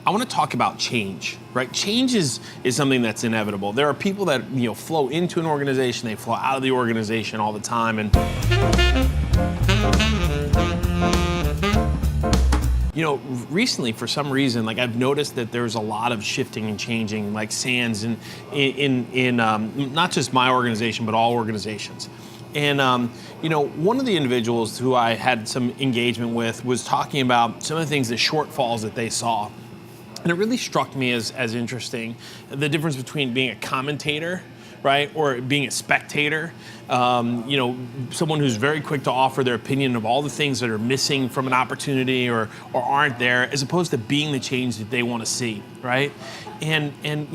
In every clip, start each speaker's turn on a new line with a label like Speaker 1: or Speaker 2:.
Speaker 1: I want to talk about change, right? Change is something that's inevitable. There are people that flow into an organization, they flow out of the organization all the time, and recently, for some reason, like I've noticed that there's a lot of shifting and changing, like sands in not just my organization, but all organizations. And one of the individuals who I had some engagement with was talking about some of the things, the shortfalls that they saw. And it really struck me as interesting, the difference between being a commentator, right, or being a spectator. Someone who's very quick to offer their opinion of all the things that are missing from an opportunity or aren't there, as opposed to being the change that they want to see, right? And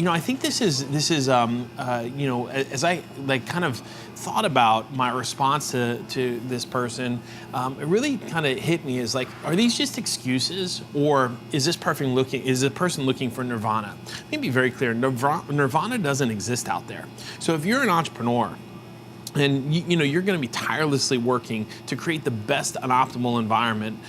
Speaker 1: I think this is as I kind of thought about my response to this person, it really kind of hit me as like, are these just excuses, or is this person looking for nirvana? Let me be very clear, nirvana doesn't exist out there. So if you're an entrepreneur, and you're going to be tirelessly working to create the best and optimal environment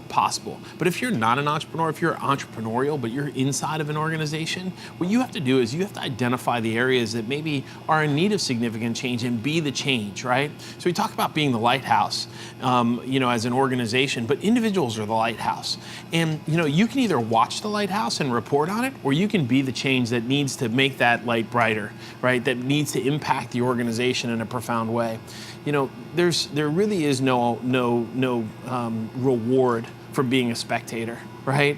Speaker 1: possible. But if you're not an entrepreneur, if you're entrepreneurial, but you're inside of an organization, what you have to do is you have to identify the areas that maybe are in need of significant change and be the change, right? So we talk about being the lighthouse, as an organization, but individuals are the lighthouse. And, you can either watch the lighthouse and report on it, or you can be the change that needs to make that light brighter, right? That needs to impact the organization in a profound way. There really is no reward for being a spectator, right?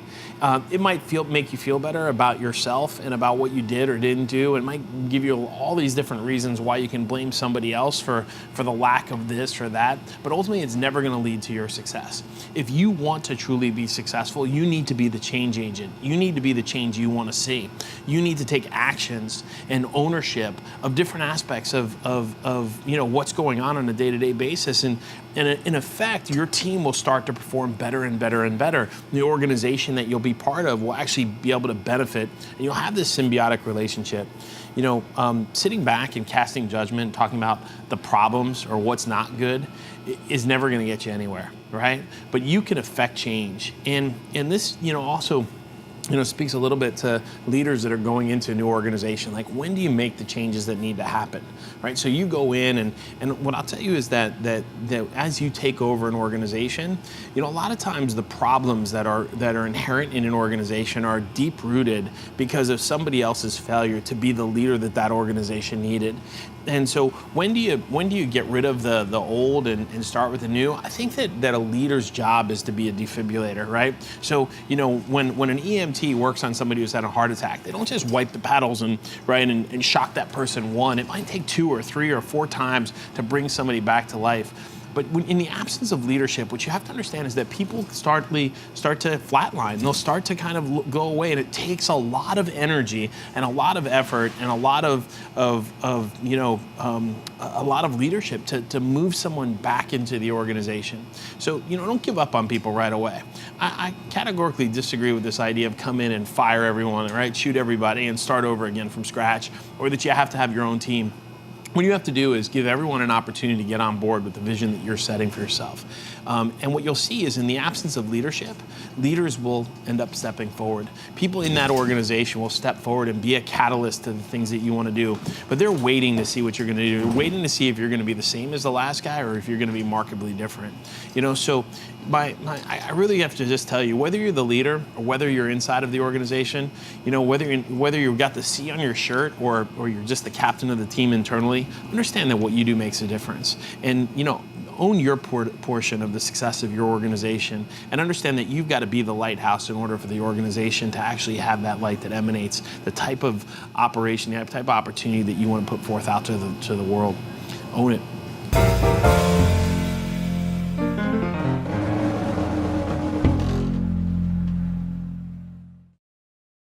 Speaker 1: It might make you feel better about yourself and about what you did or didn't do. It might give you all these different reasons why you can blame somebody else for the lack of this or that, but ultimately it's never going to lead to your success. If you want to truly be successful, you need to be the change agent. You need to be the change you want to see. You need to take actions and ownership of different aspects of what's going on a day-to-day basis, and in effect, your team will start to perform better and better and better. The organization that you'll be part of will actually be able to benefit, and you'll have this symbiotic relationship. Sitting back and casting judgment, talking about the problems or what's not good, is never going to get you anywhere, right? But you can affect change, and this, also, speaks a little bit to leaders that are going into a new organization. Like, when do you make the changes that need to happen, right? So you go in, and what I'll tell you is that as you take over an organization, a lot of times the problems that are inherent in an organization are deep rooted because of somebody else's failure to be the leader that organization needed. And so when do you get rid of the old and start with the new? I think that a leader's job is to be a defibrillator, right? So, when an EMT works on somebody who's had a heart attack, they don't just wipe the paddles and shock that person one. It might take 2 or 3 or 4 times to bring somebody back to life. But in the absence of leadership, what you have to understand is that people start to flatline. They'll start to kind of go away, and it takes a lot of energy and a lot of effort and a lot of leadership to move someone back into the organization. So don't give up on people right away. I categorically disagree with this idea of come in and fire everyone, right? Shoot everybody and start over again from scratch, or that you have to have your own team. What you have to do is give everyone an opportunity to get on board with the vision that you're setting for yourself. And what you'll see is, in the absence of leadership, leaders will end up stepping forward. People in that organization will step forward and be a catalyst to the things that you want to do. But they're waiting to see what you're going to do. They're waiting to see if you're going to be the same as the last guy or if you're going to be markedly different. So I really have to just tell you, whether you're the leader or whether you're inside of the organization, whether you've got the C on your shirt or you're just the captain of the team internally, understand that what you do makes a difference. And, own your portion of the success of your organization, and understand that you've got to be the lighthouse in order for the organization to actually have that light that emanates the type of operation, the type of opportunity that you want to put forth out to the world. Own it.